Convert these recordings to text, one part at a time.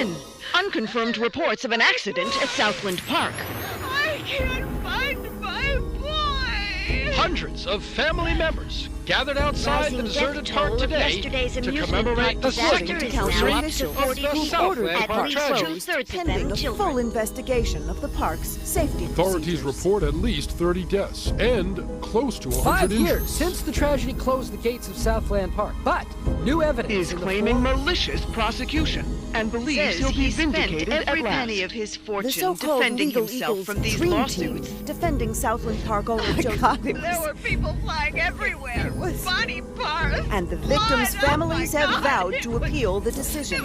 in. Unconfirmed reports of an accident at Southland Park. I can't find my boy! Hundreds of family members gathered outside the deserted park today to commemorate the second anniversary of the Southland Park tragedy. Pending a full investigation of the park's safety Authorities procedures. report at least 30 deaths and close to 100 5 years injuries. since the tragedy closed the gates of Southland Park, but new evidence Is in the claiming form- malicious prosecution and believes he'll be vindicated at every last. penny of his The fortune so-called defending Legal himself Eagles from these Dream lawsuits. Team defending Southland Park owner Joseph. There were people flying everywhere. Body parts. And the victims' blood. families Oh my have God. vowed to appeal the decision.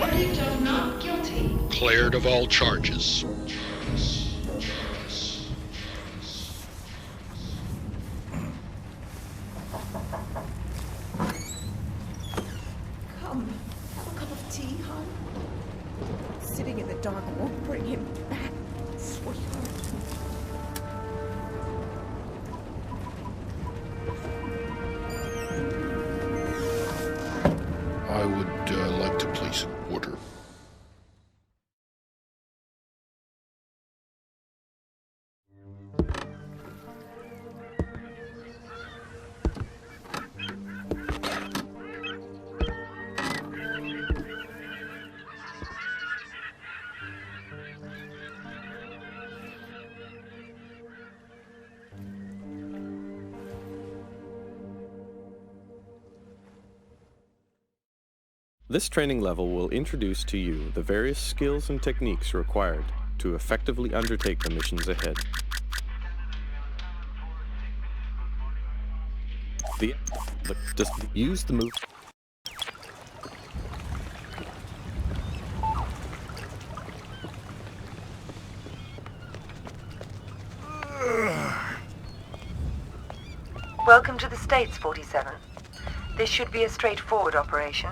Not guilty. Cleared of all charges. Come, have a cup of tea, hon. Sitting in the dark won't bring him back, sweetheart. I would like to place an order. This training level will introduce to you the various skills and techniques required to effectively undertake the missions ahead. Just use the move. Welcome to the States, 47. This should be a straightforward operation.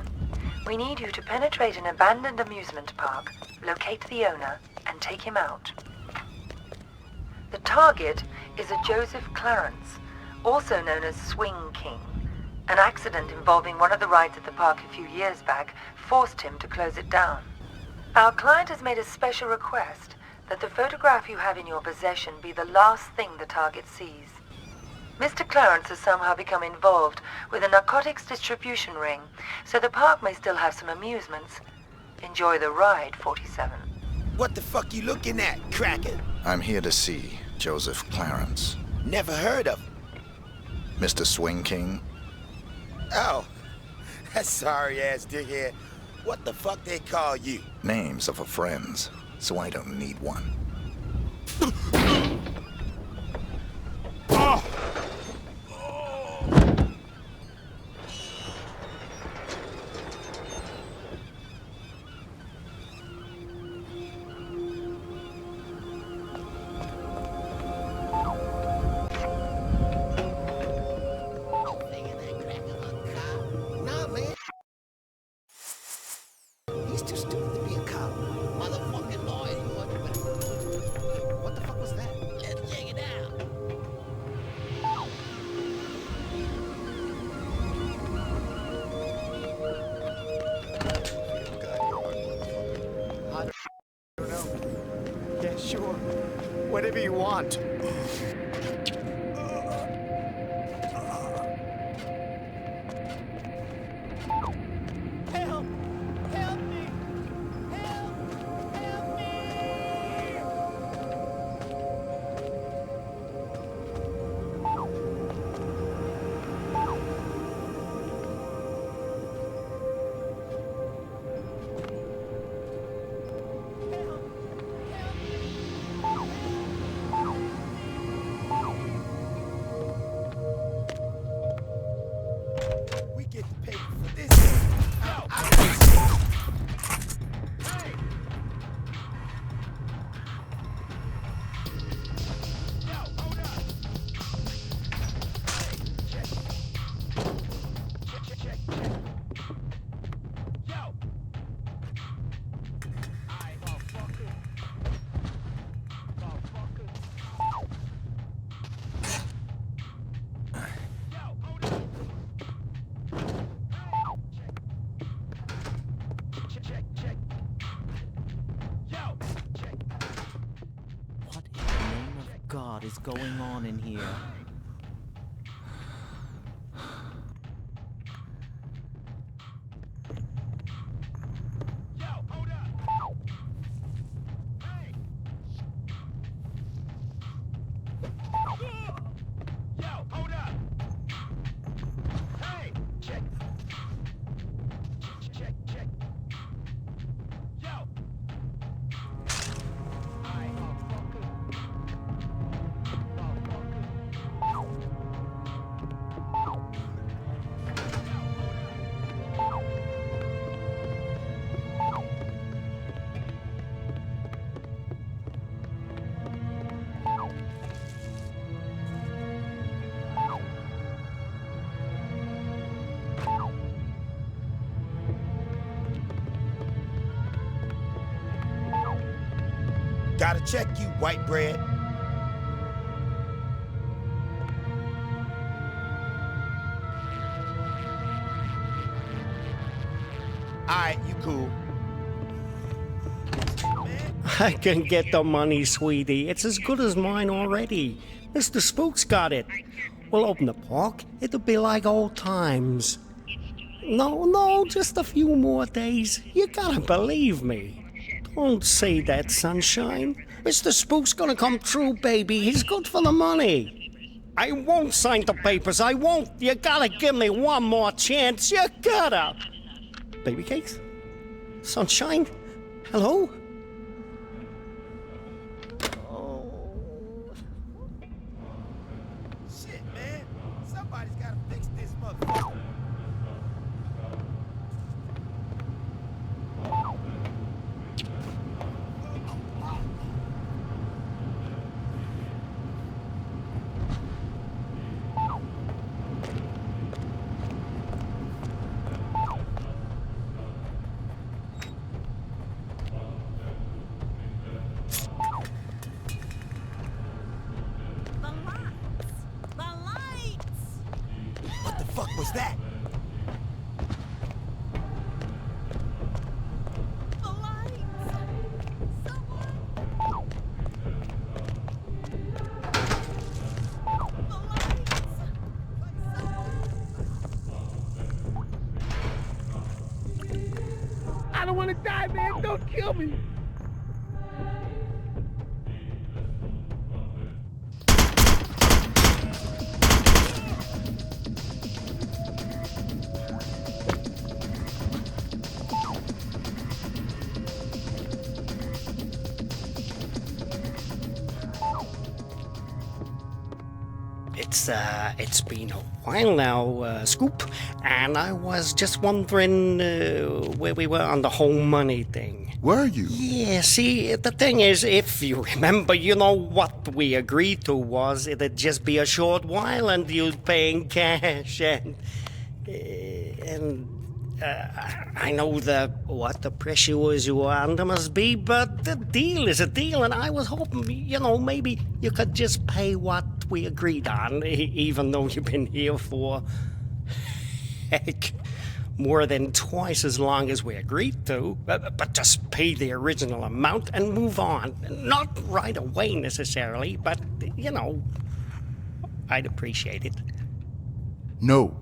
We need you to penetrate an abandoned amusement park, locate the owner, and take him out. The target is a Joseph Clarence, also known as Swing King. An accident involving one of the rides at the park a few years back forced him to close it down. Our client has made a special request that the photograph you have in your possession be the last thing the target sees. Mr. Clarence has somehow become involved with a narcotics distribution ring, so the park may still have some amusements. Enjoy the ride, 47. What the fuck you looking at, cracker? I'm here to see Joseph Clarence. Never heard of him. Mr. Swing King? Oh, that sorry-ass dickhead. What the fuck they call you? Names are for friends, so I don't need one. Nah, man. He's too stupid to be a cop. Motherfucking lawyer. What the fuck was that? Let's check it out. I don't know. Yeah, sure. Whatever you want. Help! Help me! Help! Help me! God is going on in here? Gotta check you, white bread. Alright, you cool. I can get the money, sweetie. It's as good as mine already. Mr. Spook's got it. We'll open the park. It'll be like old times. No, just a few more days. You gotta believe me. Don't say that, sunshine. Mr. Spook's gonna come true, baby. He's good for the money. I won't sign the papers. I won't. You gotta give me one more chance. You gotta. Baby cakes? Sunshine? Hello? Shit, man. Somebody's gotta fix this motherfucker. What the fuck was that? I don't want to die, man. Don't kill me. It's been a while now, Scoop, and I was just wondering where we were on the whole money thing. Were you? Yeah, see, the thing is, if you remember, you know what we agreed to was it'd just be a short while and you'd pay in cash, and I know what the pressures you were under must be, but the deal is a deal, and I was hoping, maybe you could just pay what we agreed on, even though you've been here for, heck, more than twice as long as we agreed to. But just pay the original amount and move on. Not right away necessarily, but, I'd appreciate it. No.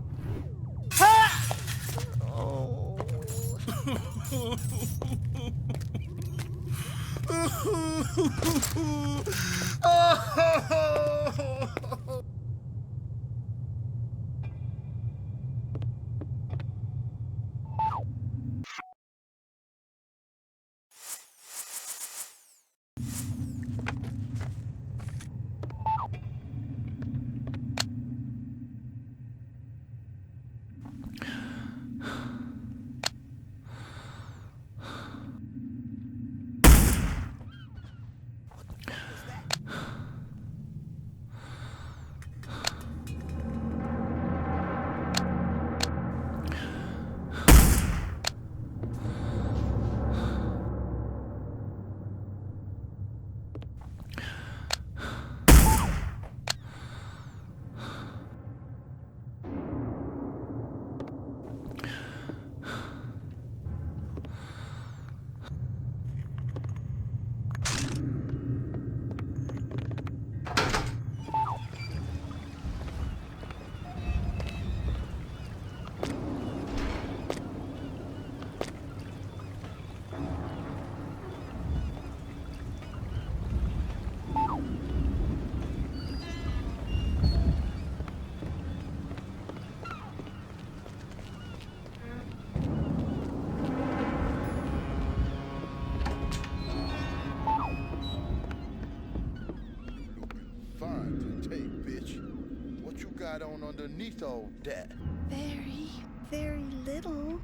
got on underneath all that? Very, very little.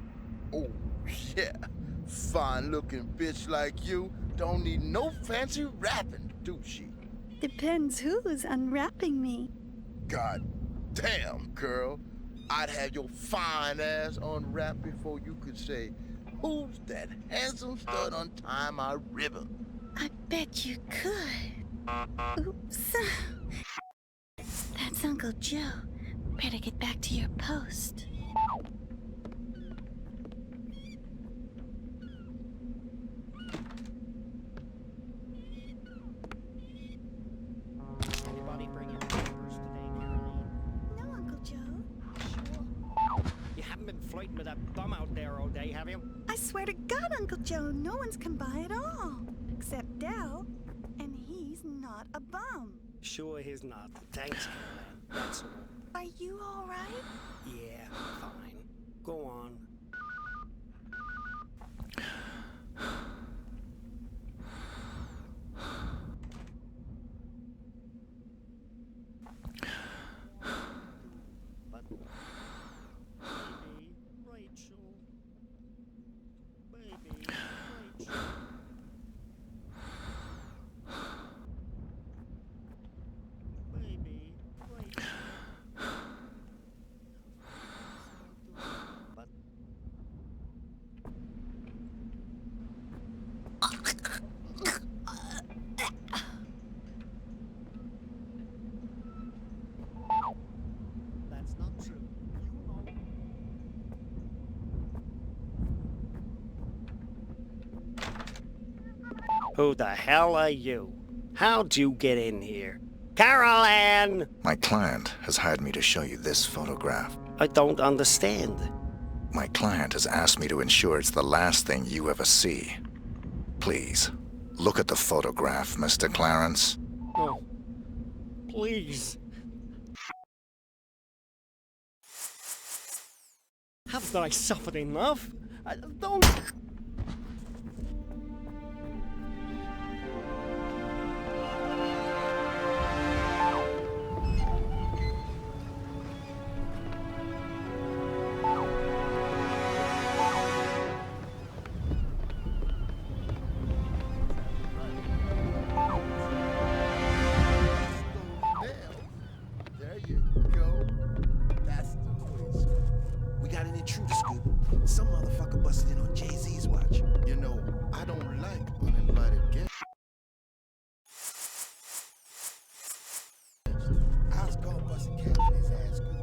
Oh, yeah. Fine-looking bitch like you don't need no fancy wrapping, do she? Depends who's unwrapping me. God damn, girl. I'd have your fine ass unwrapped before you could say, who's that handsome stud untying my ribbon? I bet you could. Oops. That's Uncle Joe. Better get back to your post. Anybody bring in papers today, Caroline? No, Uncle Joe. Sure. You haven't been flirting with that bum out there all day, have you? I swear to God, Uncle Joe, no one's come by at all. Except Dell. And he's not a bum. Sure he's not. Thanks, Caroline. That's all. Are you all right? Yeah, fine. Go on. Baby, Rachel. Baby, Rachel. But that's not true. You know. Who the hell are you? How'd you get in here? Caroline! My client has hired me to show you this photograph. I don't understand. My client has asked me to ensure it's the last thing you ever see. Please, look at the photograph, Mr. Clarence. Oh, please. Haven't I suffered enough? Don't... There you go. That's the twist. We got an intruder scoop. Some motherfucker busted in on Jay-Z's watch. You know, I don't like uninvited guests. I was gonna bust a cap in his ass scoops.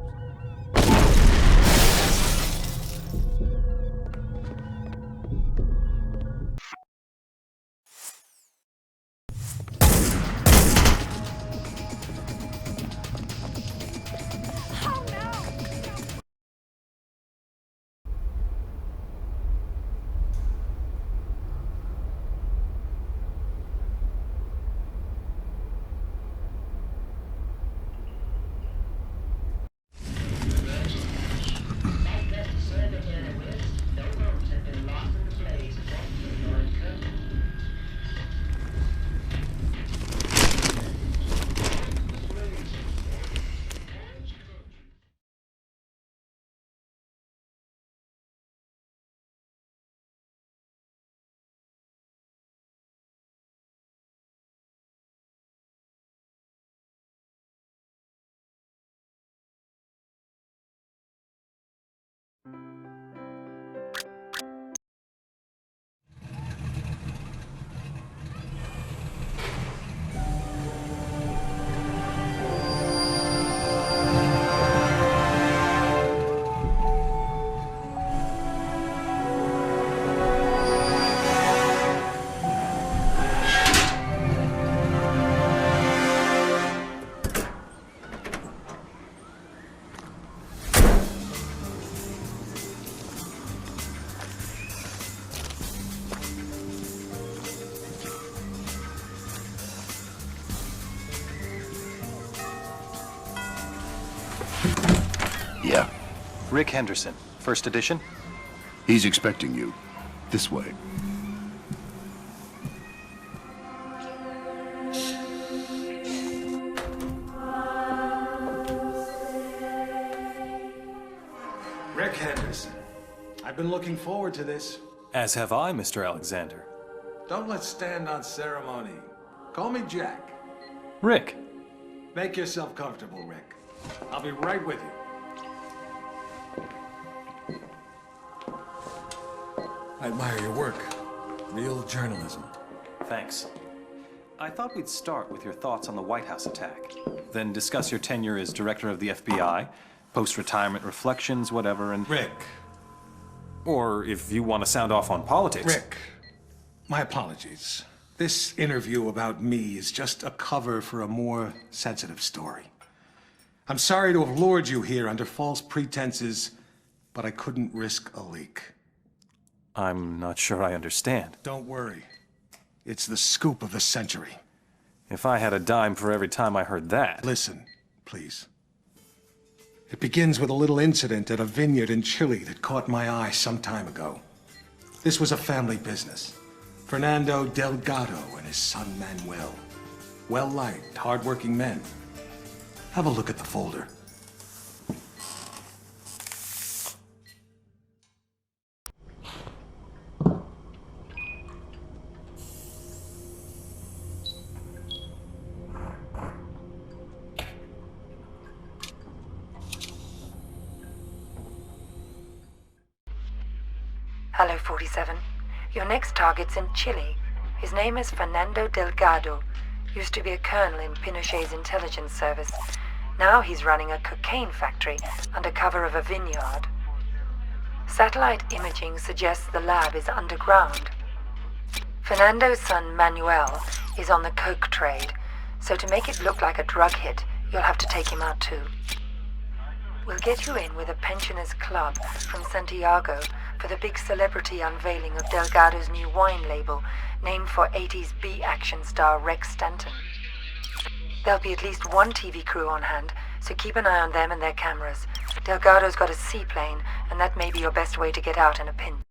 Yeah. Rick Henderson, first edition. He's expecting you. This way. been looking forward to this. As have I, Mr. Alexander. Don't let's stand on ceremony. Call me Jack. Rick. Make yourself comfortable, Rick. I'll be right with you. I admire your work. Real journalism. Thanks. I thought we'd start with your thoughts on the White House attack, then discuss your tenure as director of the FBI, post-retirement reflections, whatever, and... Rick. Or if you want to sound off on politics... Rick, my apologies. This interview about me is just a cover for a more sensitive story. I'm sorry to have lured you here under false pretenses, but I couldn't risk a leak. I'm not sure I understand. Don't worry. It's the scoop of the century. If I had a dime for every time I heard that... Listen, please. It begins with a little incident at a vineyard in Chile that caught my eye some time ago. This was a family business. Fernando Delgado and his son Manuel. Well-liked, hard-working men. Have a look at the folder. Hello, 47. Your next target's in Chile. His name is Fernando Delgado. Used to be a colonel in Pinochet's intelligence service. Now he's running a cocaine factory under cover of a vineyard. Satellite imaging suggests the lab is underground. Fernando's son Manuel is on the coke trade, so to make it look like a drug hit, you'll have to take him out too. We'll get you in with a pensioners club from Santiago for the big celebrity unveiling of Delgado's new wine label, named for 80s B-action star Rex Stanton. There'll be at least one TV crew on hand, so keep an eye on them and their cameras. Delgado's got a seaplane, and that may be your best way to get out in a pinch.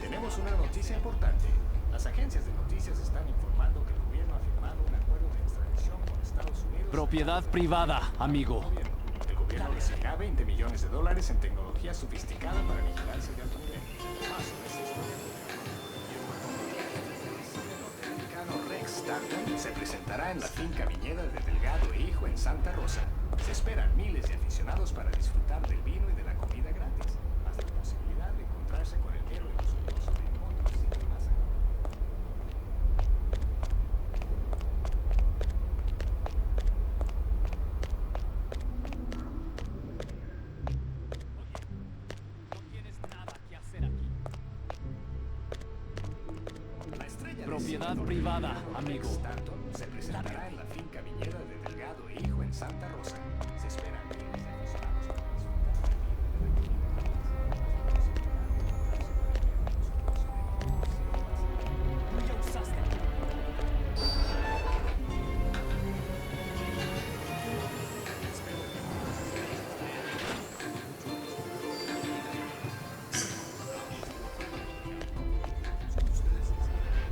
Tenemos una noticia importante. Las agencias de noticias están informando que el gobierno ha firmado un acuerdo de extradición con Estados Unidos. Propiedad privada, amigo. El gobierno recibirá $20 millones en tecnología sofisticada para vigilancia de alto nivel. Más sobre esa historia. El norteamericano Rex Stanton se presentará en la finca viñeda de Delgado e Hijo en Santa Rosa. Se esperan miles de aficionados para disfrutar del vino y de la comida gratis, más la posibilidad de encontrarse con el héroe musculoso de motos y demás. Propiedad privada, amigo. Stanton se presentará en la finca viñeda de Delgado e Hijo en Santa Rosa. Se esperan miles de aficionados para disfrutar del vino y de la comida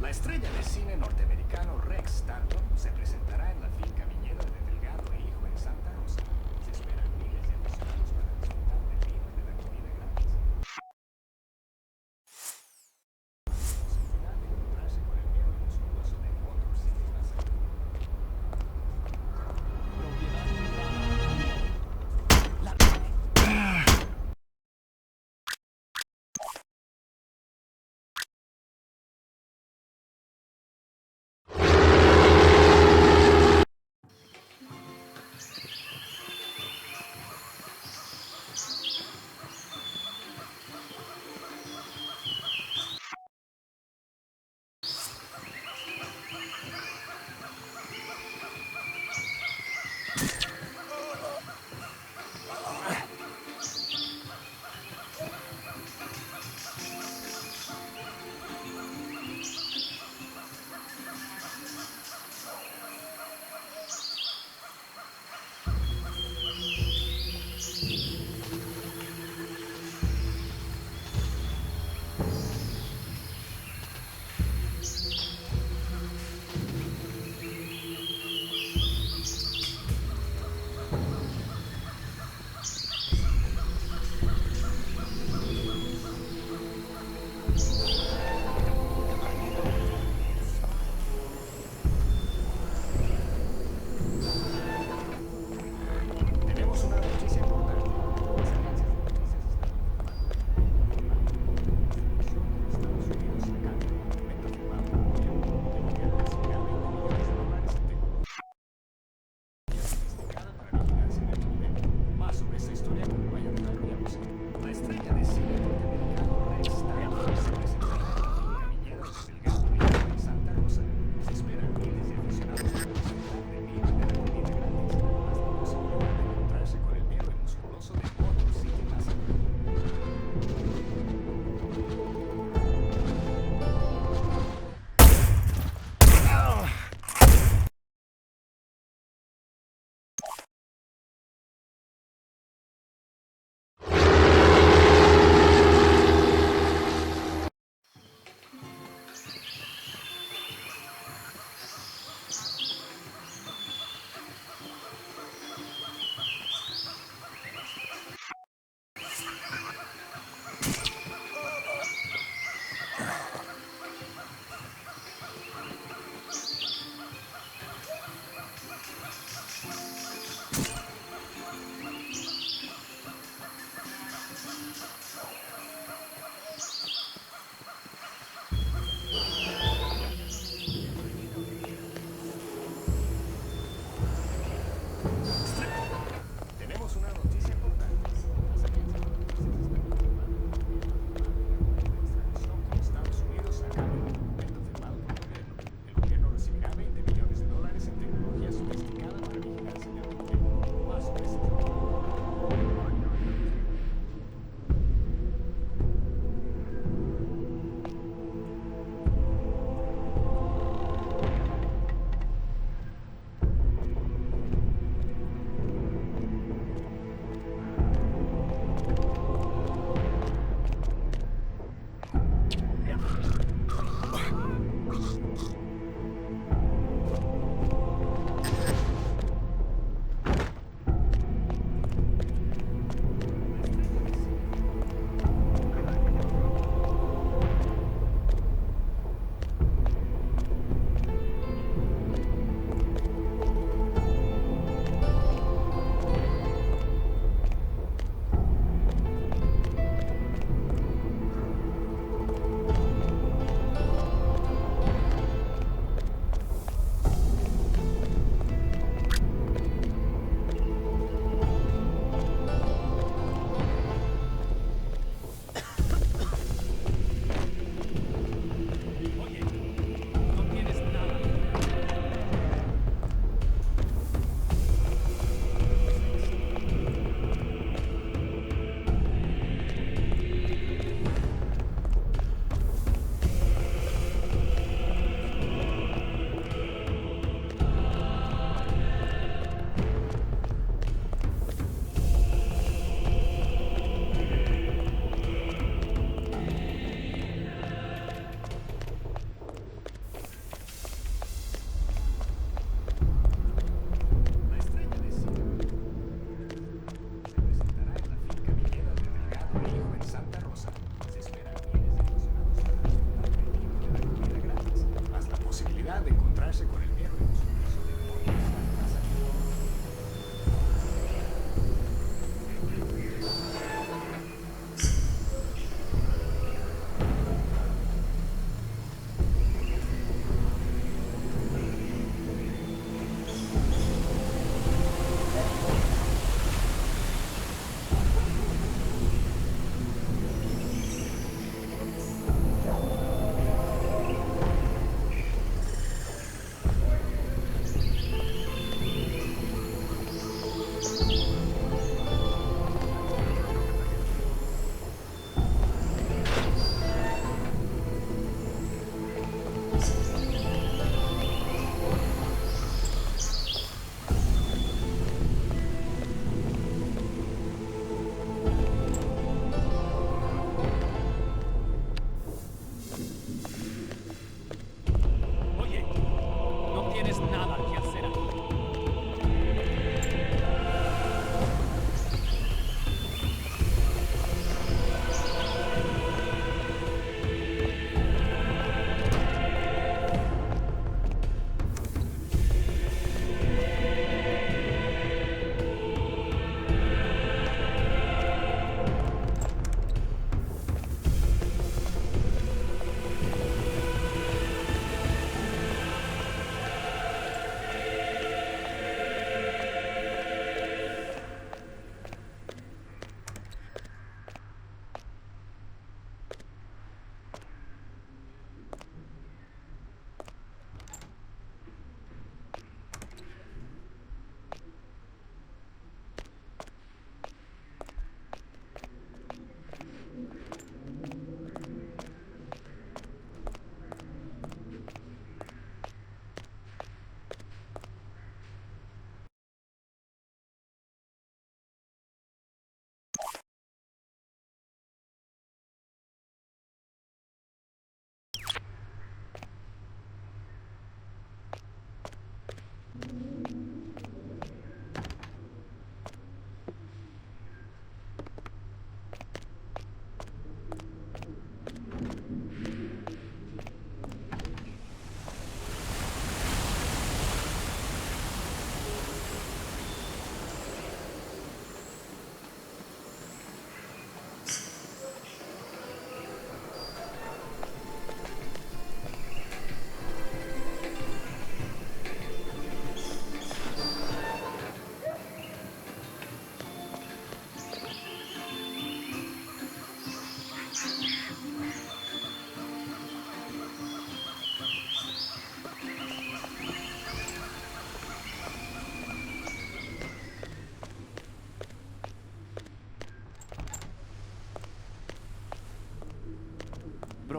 La estrella de cine norteamericano Rex Stanton se presentará en la finca viñeda de Delgado e Hijo en Santa Rosa. Se esperan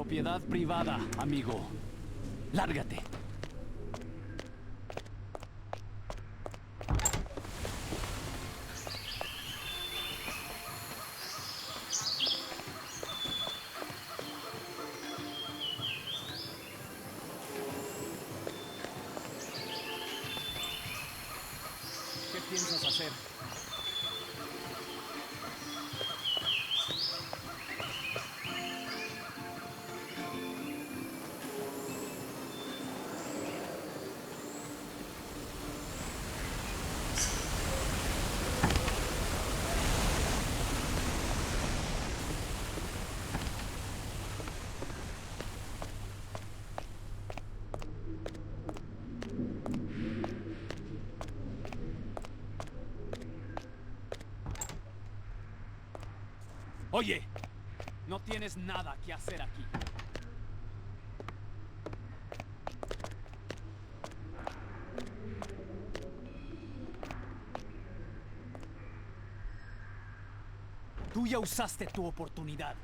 Propiedad privada, amigo. Lárgate. ¿Qué piensas hacer? Oye, no tienes nada que hacer aquí. Tú ya usaste tu oportunidad.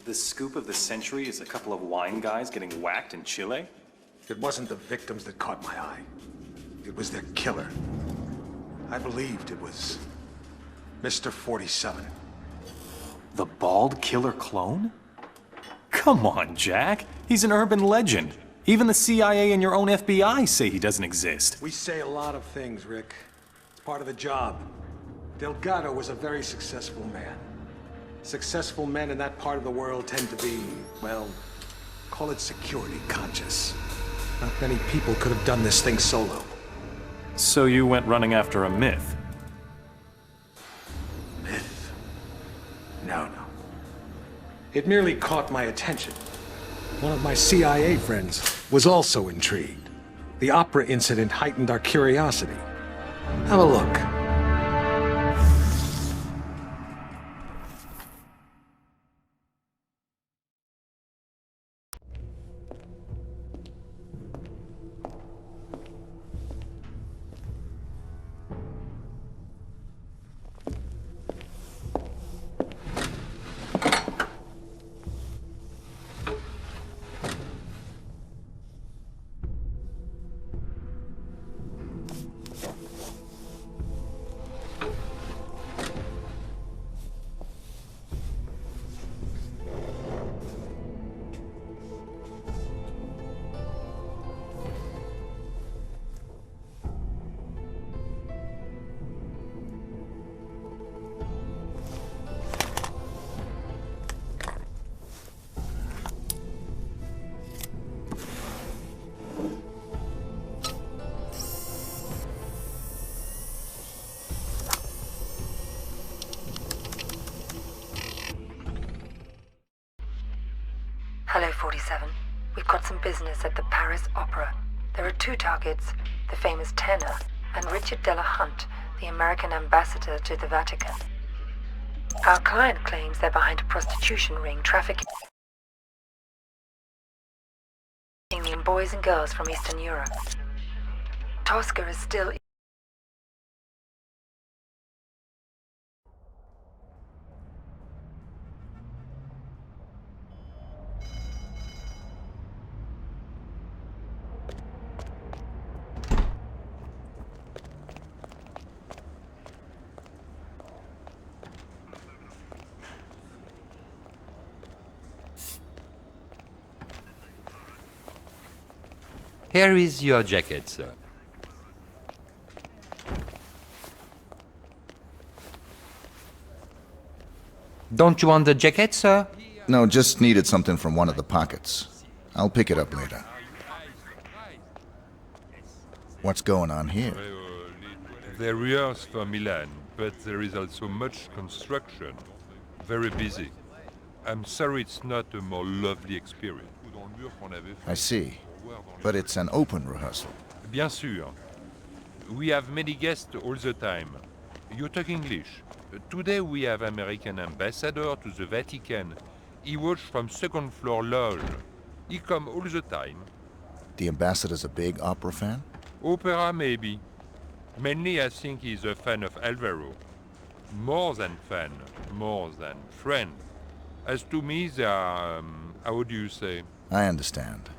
The scoop of the century is a couple of wine guys getting whacked in Chile? It wasn't the victims that caught my eye. It was their killer. I believed it was Mr. 47. The bald killer clone? Come on, Jack. He's an urban legend. Even the CIA and your own FBI say he doesn't exist. We say a lot of things, Rick. It's part of the job. Delgado was a very successful man. Successful men in that part of the world tend to be, well, call it security conscious. Not many people could have done this thing solo. So you went running after a myth? Myth? No. It merely caught my attention. One of my CIA friends was also intrigued. The opera incident heightened our curiosity. Have a look. Hello, 47. We've got some business at the Paris Opera. There are two targets, the famous tenor and Richard Delahunt, the American ambassador to the Vatican. Our client claims they're behind a prostitution ring trafficking in boys and girls from Eastern Europe. Tosca is still... Here is your jacket, sir. Don't you want the jacket, sir? No, just needed something from one of the pockets. I'll pick it up later. What's going on here? They rehearse for Milan, but there is also much construction. Very busy. I'm sorry it's not a more lovely experience. I see. But it's an open rehearsal. Bien sûr. We have many guests all the time. You talk English. Today we have American ambassador to the Vatican. He watch from second floor lodge. He come all the time. The ambassador's a big opera fan? Opera maybe. Mainly I think he's a fan of Alvaro. More than fan, more than friend. As to me, they are, how do you say? I understand.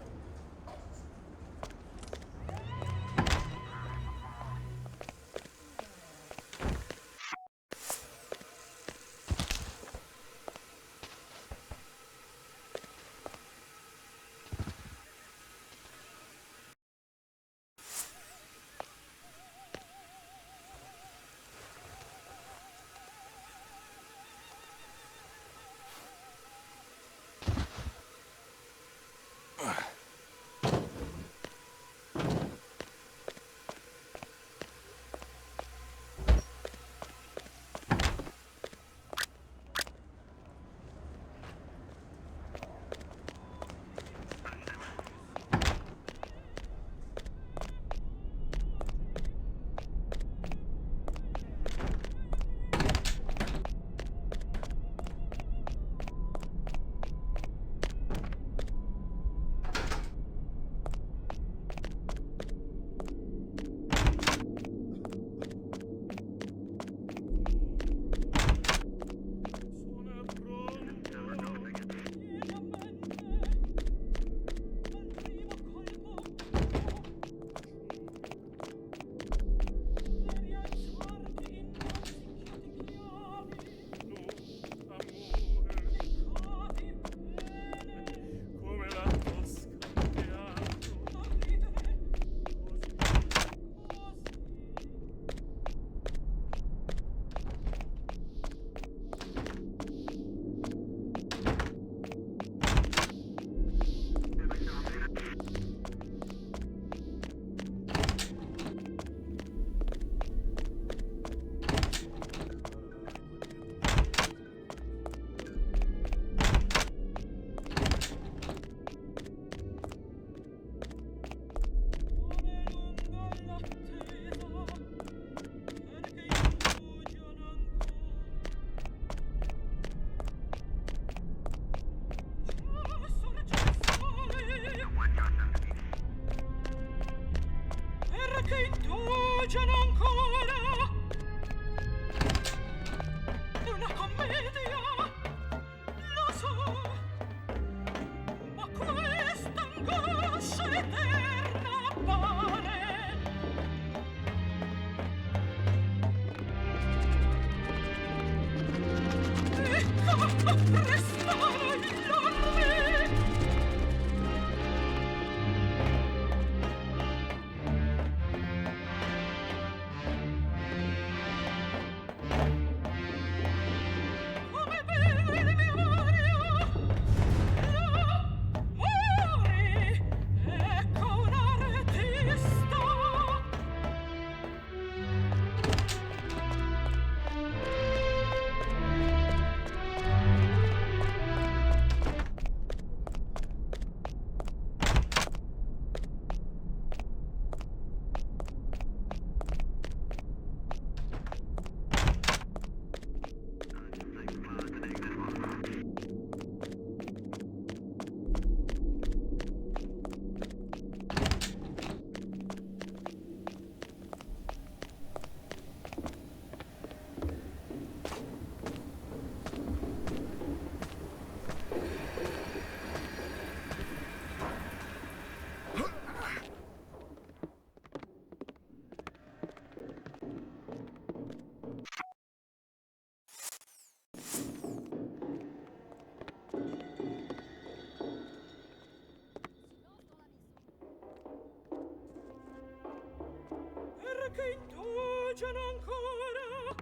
Che indugiano ancora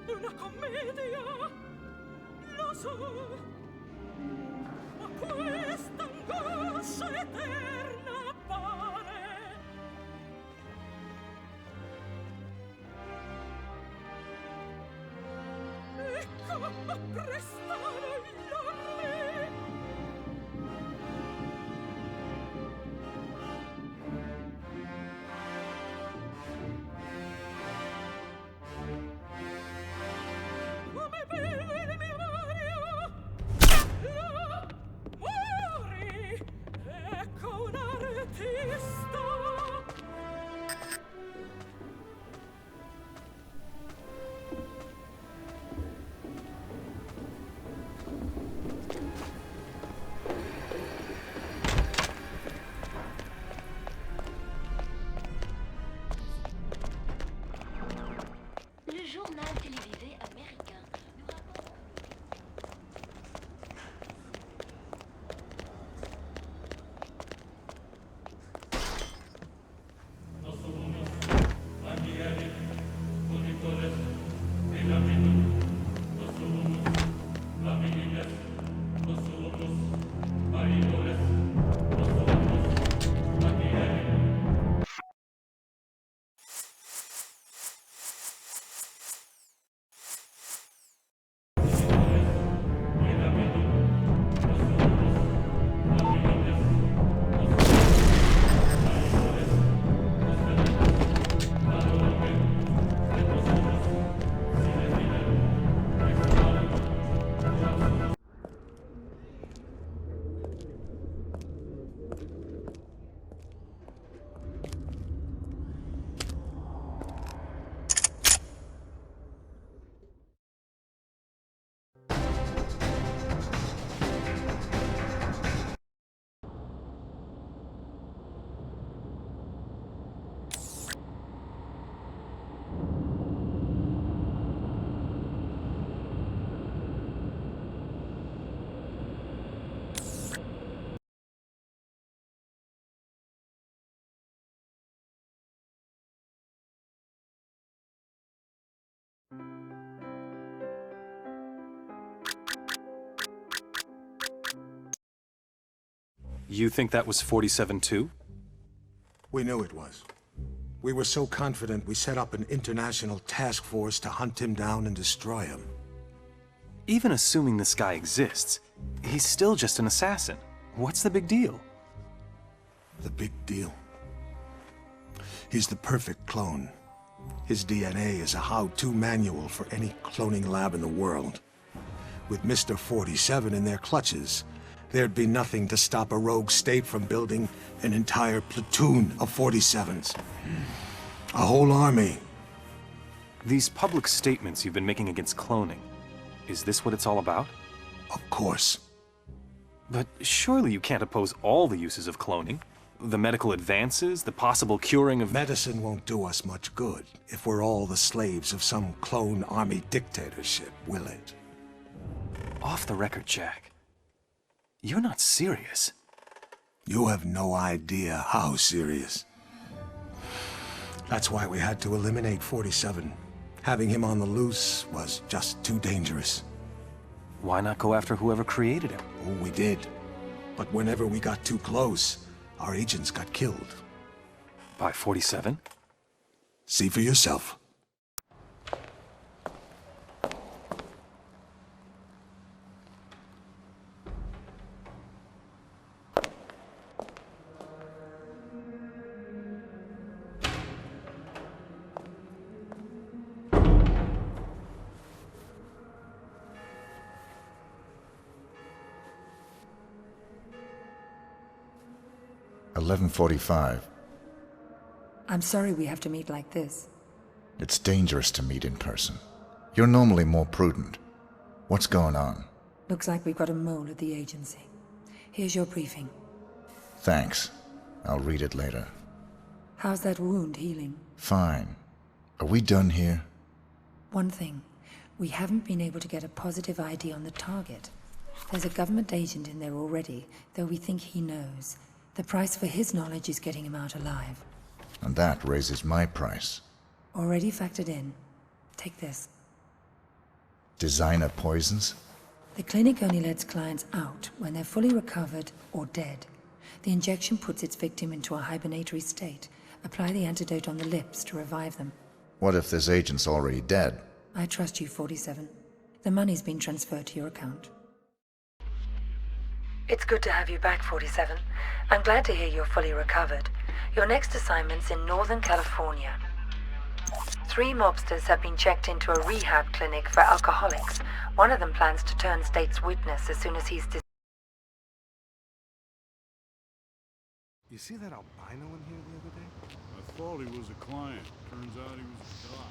una commedia, lo so, ma questa angoscia eterna appare. Ecco, apprestano gli ormi. Come vedi mio Mario, là muori, ecco un artista. Le journal télévisé américain nous rapporte... You think that was 47 too? We knew it was. We were so confident we set up an international task force to hunt him down and destroy him. Even assuming this guy exists, he's still just an assassin. What's the big deal? The big deal? He's the perfect clone. His DNA is a how-to manual for any cloning lab in the world. With Mr. 47 in their clutches, there'd be nothing to stop a rogue state from building an entire platoon of 47s. A whole army. These public statements you've been making against cloning, is this what it's all about? Of course. But surely you can't oppose all the uses of cloning? The medical advances, the possible curing of... Medicine won't do us much good if we're all the slaves of some clone army dictatorship, will it? Off the record, Jack. You're not serious. You have no idea how serious. That's why we had to eliminate 47. Having him on the loose was just too dangerous. Why not go after whoever created him? Oh, we did. But whenever we got too close, our agents got killed. By 47? See for yourself. "11:45. I'm sorry we have to meet like this. It's dangerous to meet in person. You're normally more prudent. What's going on? Looks like we've got a mole at the agency. Here's your briefing. Thanks. I'll read it later. How's that wound healing? Fine. Are we done here? One thing. We haven't been able to get a positive ID on the target. There's a government agent in there already, though we think he knows. The price for his knowledge is getting him out alive. And that raises my price. Already factored in. Take this. Designer poisons? The clinic only lets clients out when they're fully recovered or dead. The injection puts its victim into a hibernatory state. Apply the antidote on the lips to revive them. What if this agent's already dead? I trust you, 47. The money's been transferred to your account. It's good to have you back, 47. I'm glad to hear you're fully recovered. Your next assignment's in Northern California. 3 mobsters have been checked into a rehab clinic for alcoholics. One of them plans to turn state's witness as soon as he's You see that albino in here the other day? I thought he was a client. Turns out he was a doc.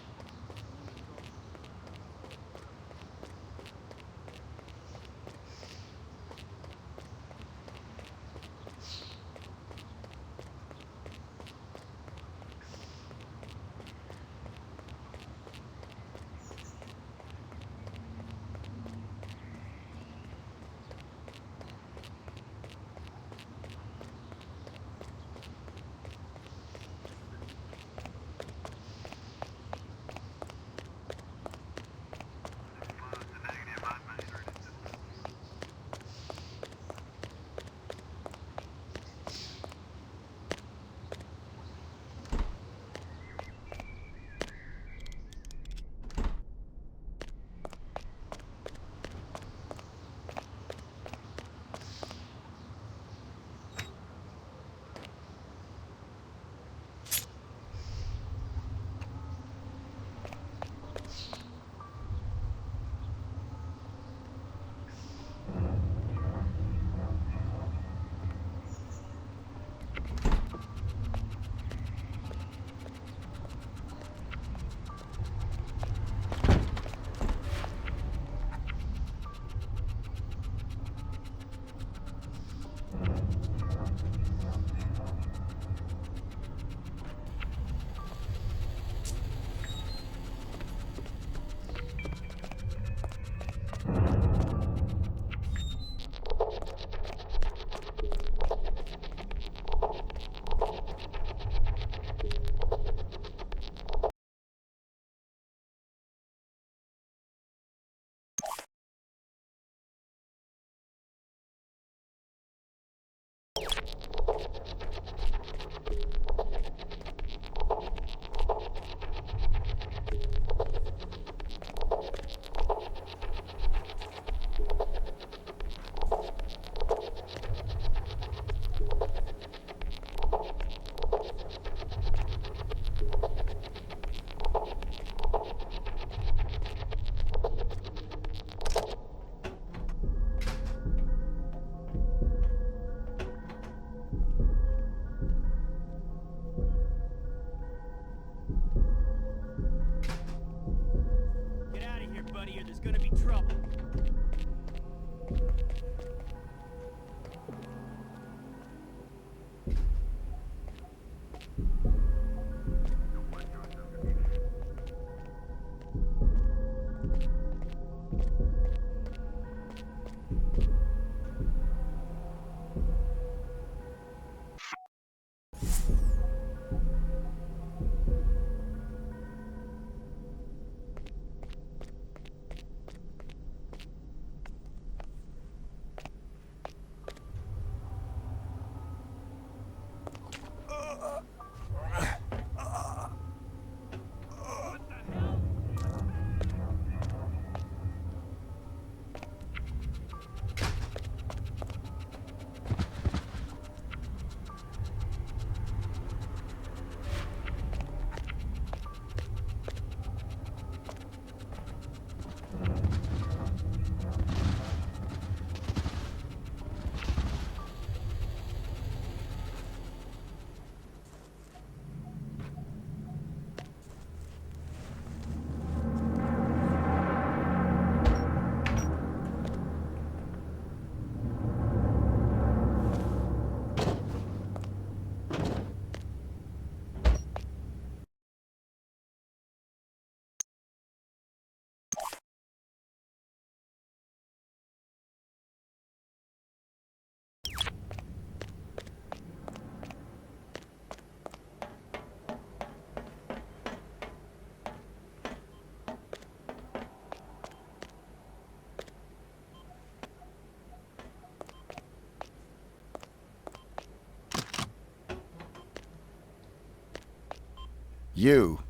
You?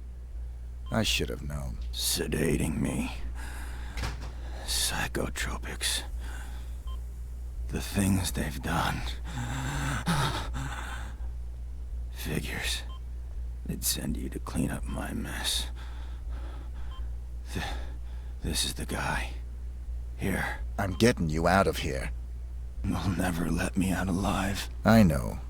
I should have known. Sedating me. Psychotropics. The things they've done. Figures. They'd send you to clean up my mess. This is the guy. Here. I'm getting you out of here. You'll never let me out alive. I know.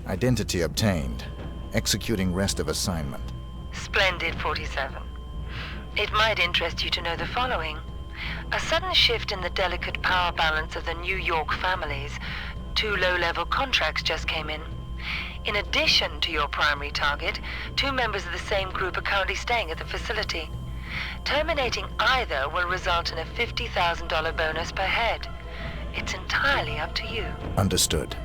Identity obtained. Executing rest of assignment. Splendid, 47. It might interest you to know the following. A sudden shift in the delicate power balance of the New York families. 2 low-level contracts just came in. In addition to your primary target, 2 members of the same group are currently staying at the facility. Terminating either will result in a $50,000 bonus per head. It's entirely up to you. Understood.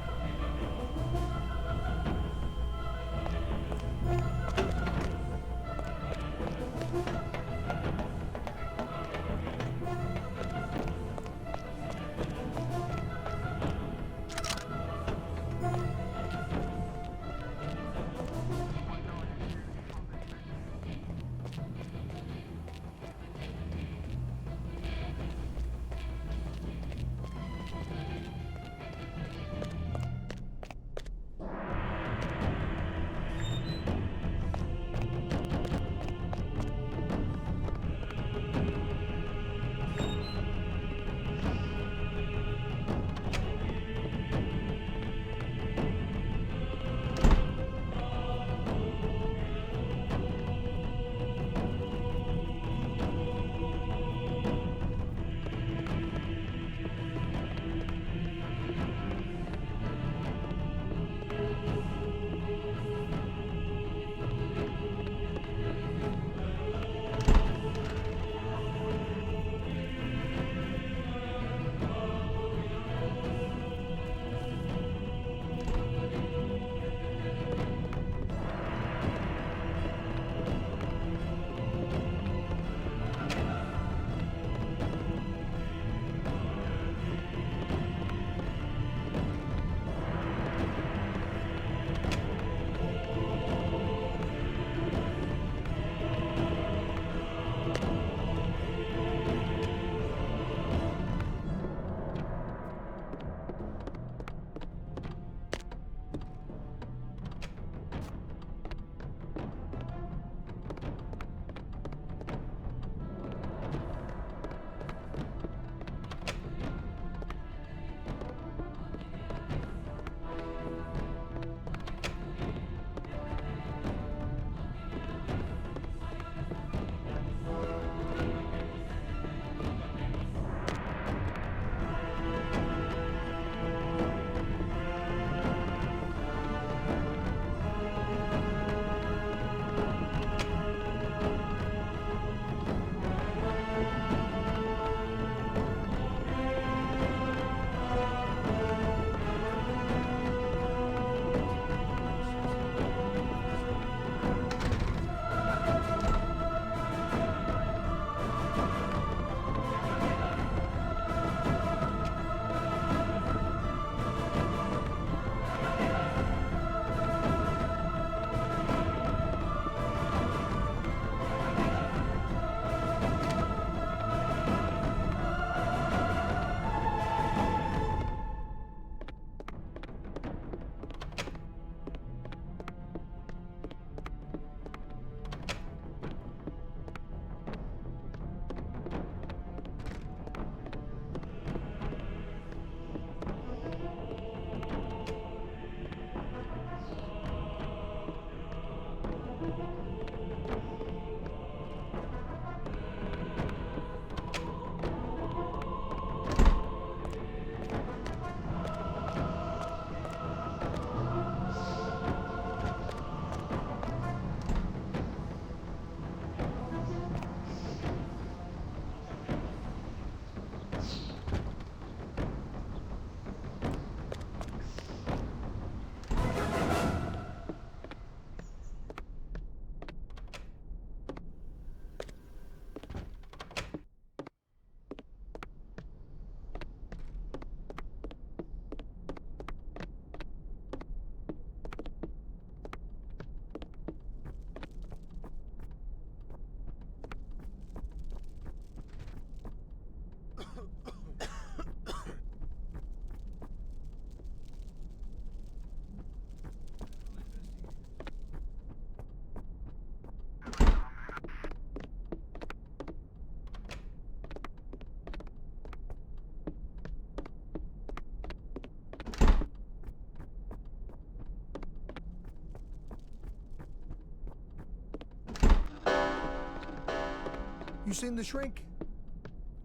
You seen the shrink?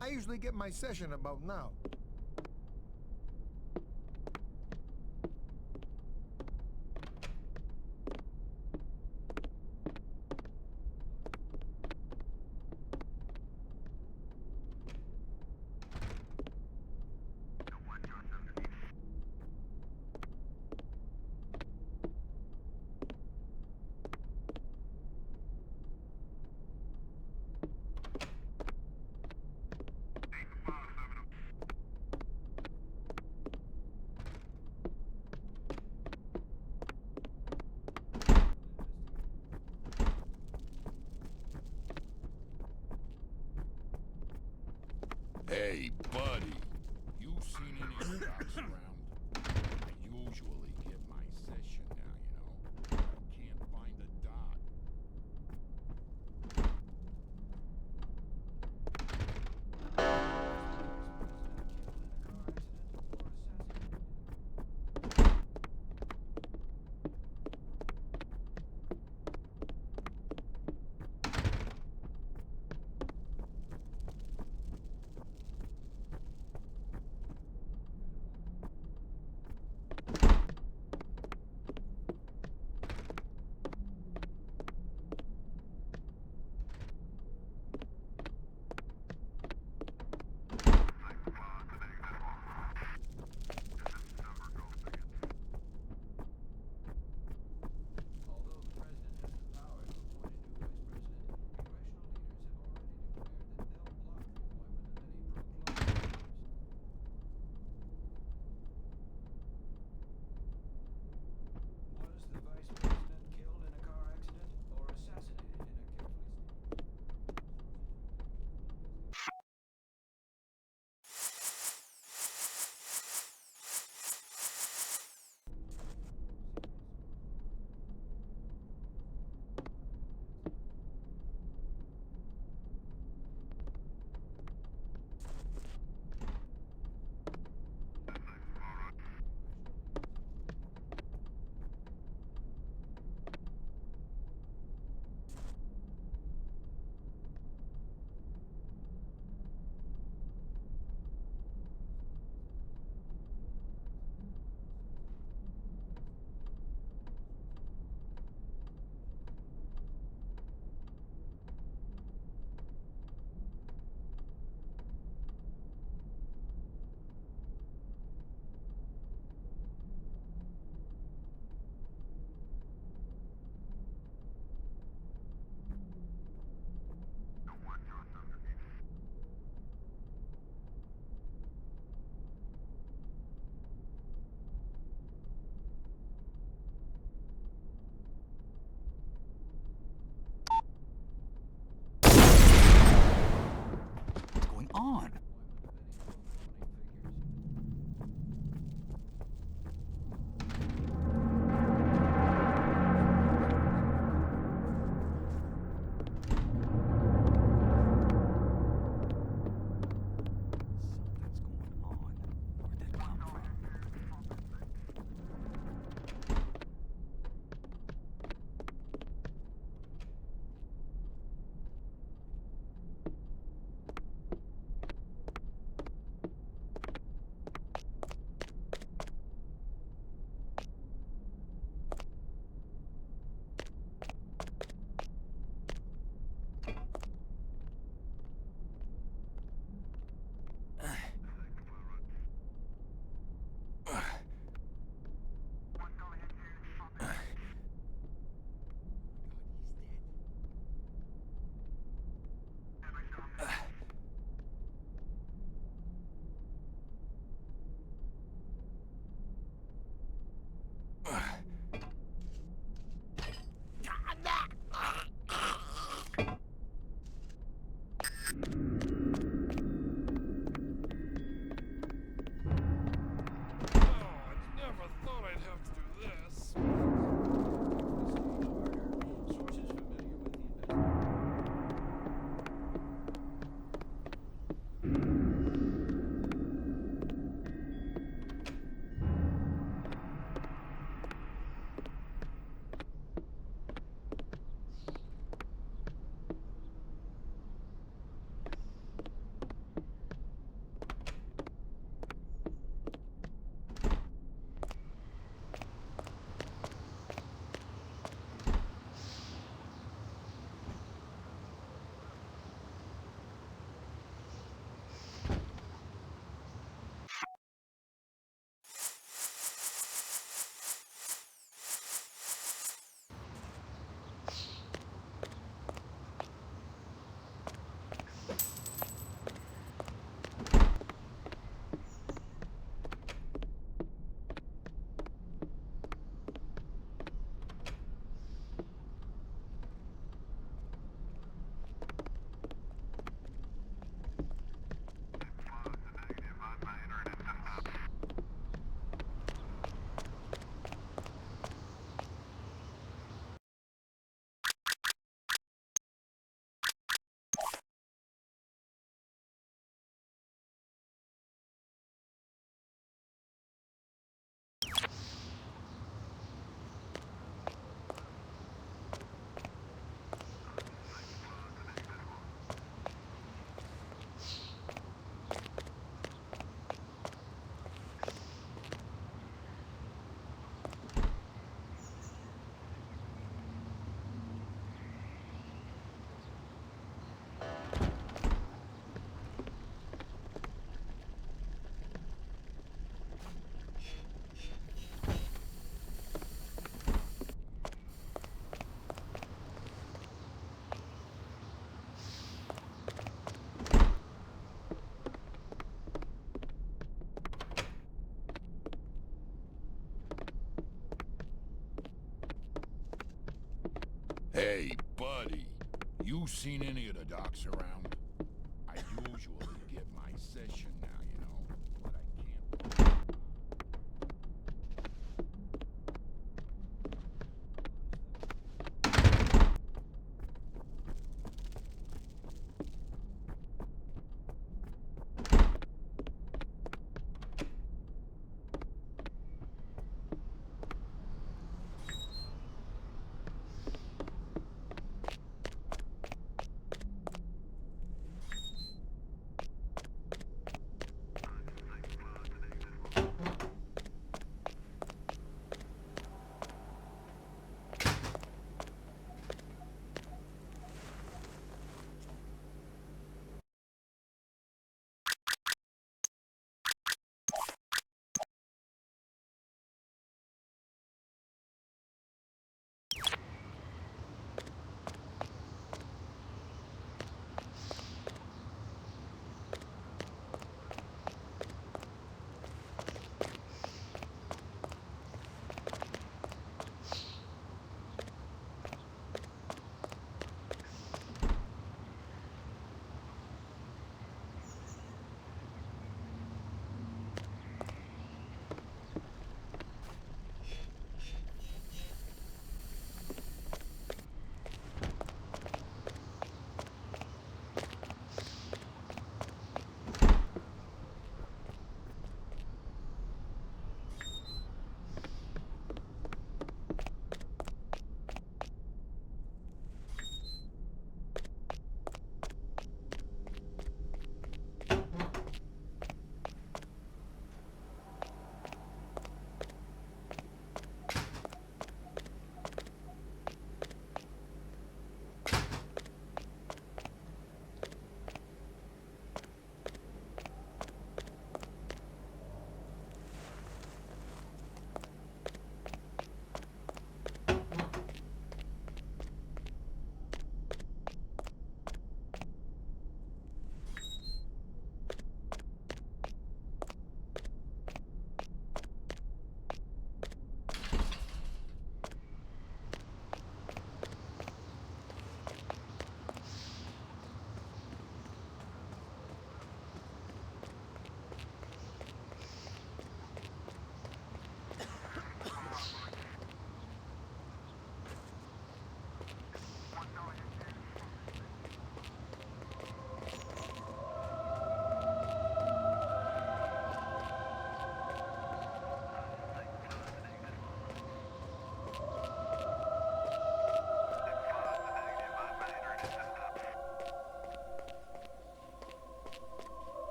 I usually get my session about now. Hey, buddy. You seen any cops around? I usually get my session now, you know. I can't find a doc. Hey, buddy. You seen any of the docs around? I usually get my session now, you know, but I can't.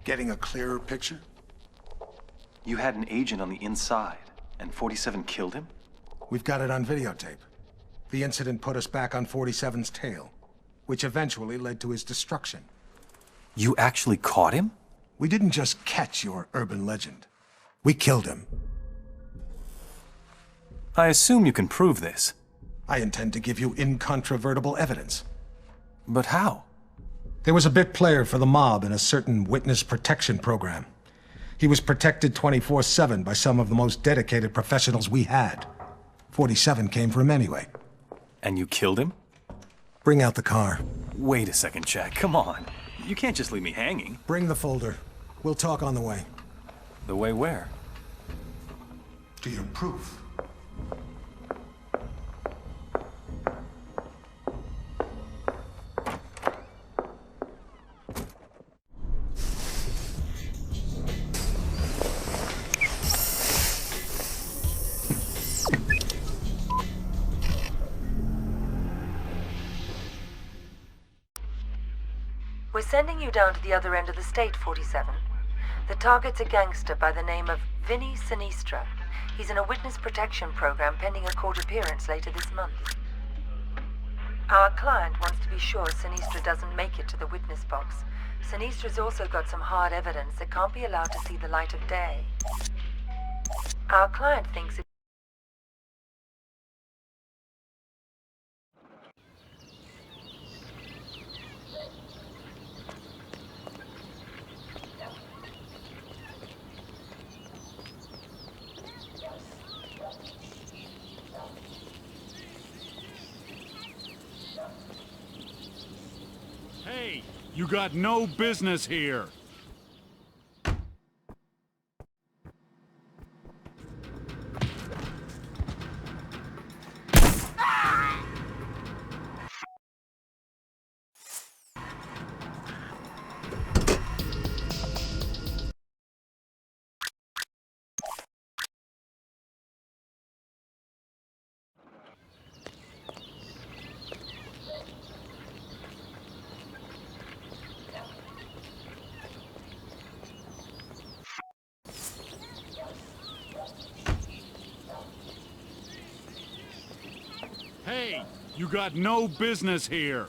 Getting a clearer picture? You had an agent on the inside, and 47 killed him? We've got it on videotape. The incident put us back on 47's tail, which eventually led to his destruction. You actually caught him? We didn't just catch your urban legend. We killed him. I assume you can prove this. I intend to give you incontrovertible evidence. But how? There was a bit player for the mob in a certain witness protection program. He was protected 24/7 by some of the most dedicated professionals we had. 47 came for him anyway. And you killed him? Bring out the car. Wait a second, Jack. Come on. You can't just leave me hanging. Bring the folder. We'll talk on the way. The way where? To your proof. We're sending you down to the other end of the state, 47. The target's a gangster by the name of Vinny Sinistra. He's in a witness protection program pending a court appearance later this month. Our client wants to be sure Sinistra doesn't make it to the witness box. Sinistra's also got some hard evidence that can't be allowed to see the light of day. Our client thinks it... Hey, you got no business here. Hey, you got no business here.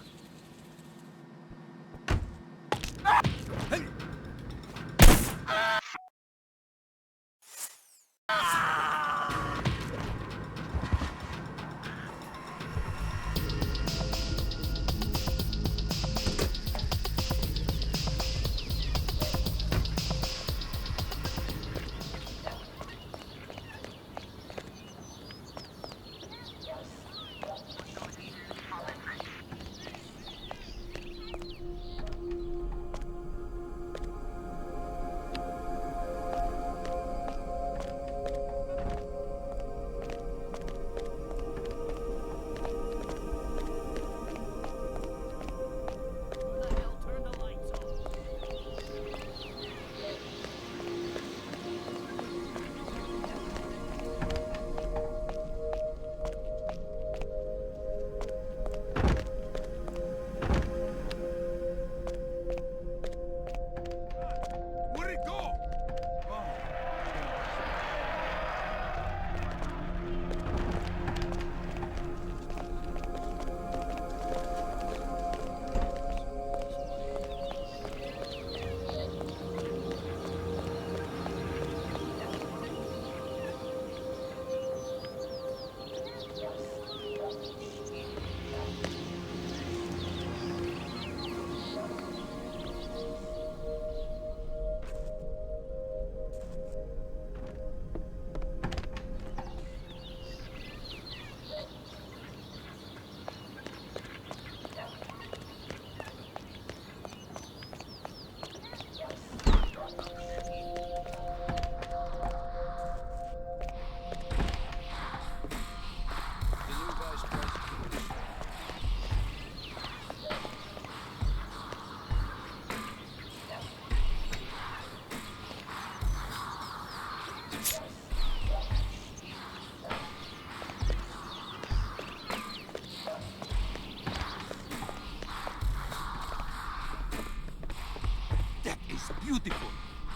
Beautiful.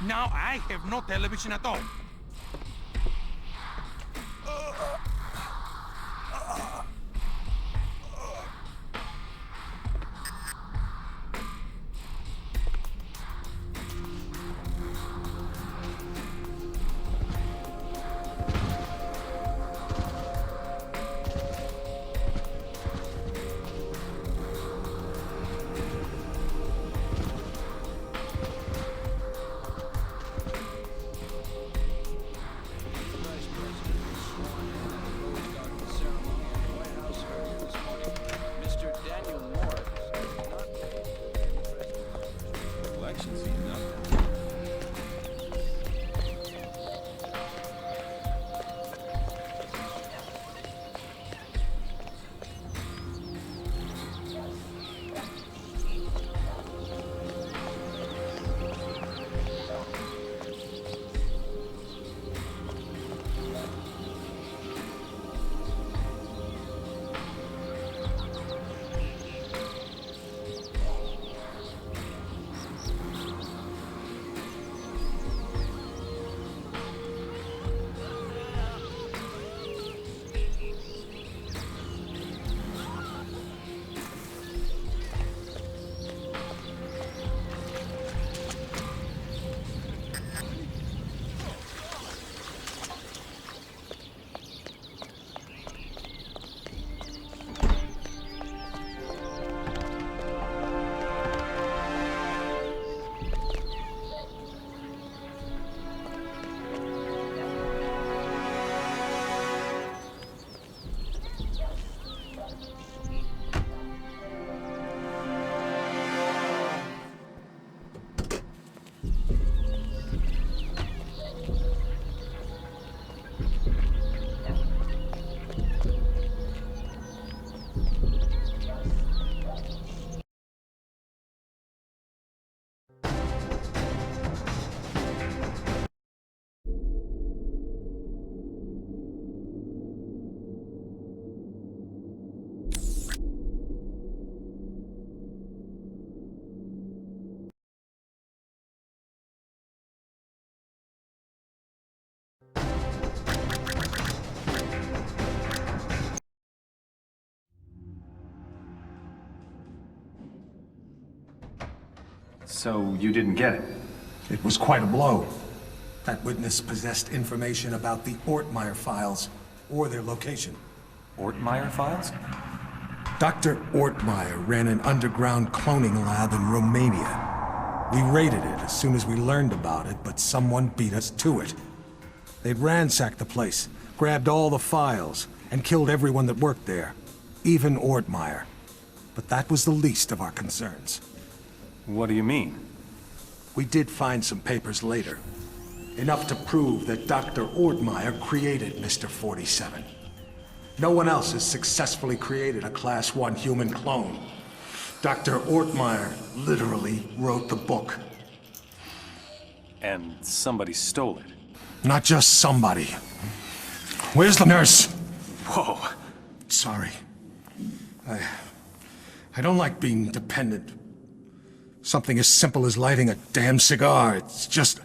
Now I have no television at all. So you didn't get it? It was quite a blow. That witness possessed information about the Ortmeyer files, or their location. Ortmeyer files? Dr. Ortmeyer ran an underground cloning lab in Romania. We raided it as soon as we learned about it, but someone beat us to it. They'd ransacked the place, grabbed all the files, and killed everyone that worked there, even Ortmeyer. But that was the least of our concerns. What do you mean? We did find some papers later. Enough to prove that Dr. Ortmeyer created Mr. 47. No one else has successfully created a Class 1 human clone. Dr. Ortmeyer literally wrote the book. And somebody stole it. Not just somebody. Where's the nurse? Whoa. Sorry. I don't like being dependent. Something as simple as lighting a damn cigar, it's just...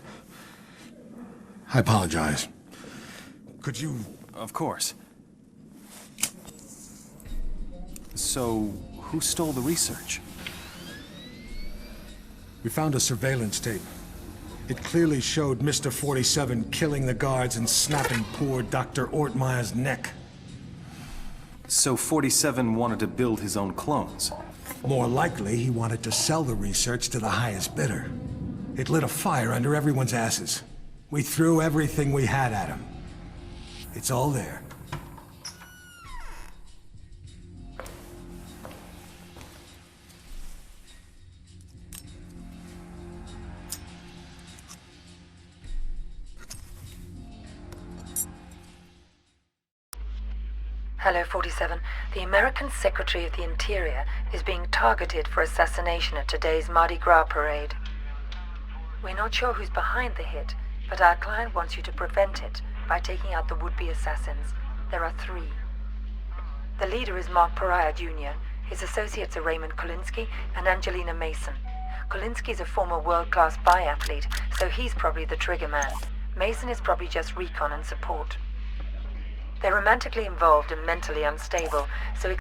I apologize. Could you... Of course. So, who stole the research? We found a surveillance tape. It clearly showed Mr. 47 killing the guards and snapping poor Dr. Ortmeyer's neck. So 47 wanted to build his own clones? More likely, he wanted to sell the research to the highest bidder. It lit a fire under everyone's asses. We threw everything we had at him. It's all there. Hello, 47. The American Secretary of the Interior is being targeted for assassination at today's Mardi Gras parade. We're not sure who's behind the hit, but our client wants you to prevent it by taking out the would-be assassins. There are 3. The leader is Mark Pariah Jr. His associates are Raymond Kolinsky and Angelina Mason. Kolinsky's a former world-class biathlete, so he's probably the trigger man. Mason is probably just recon and support. They're romantically involved and mentally unstable, so...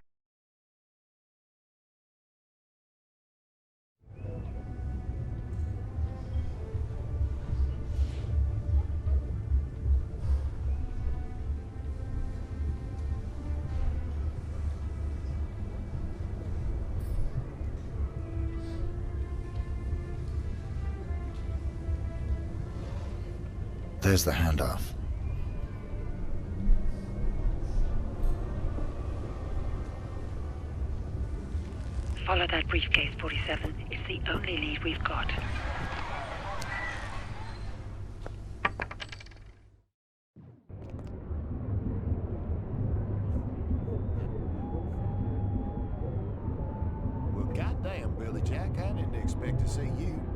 There's the handoff. Follow that briefcase, 47. It's the only lead we've got. Well, goddamn, Billy Jack, I didn't expect to see you.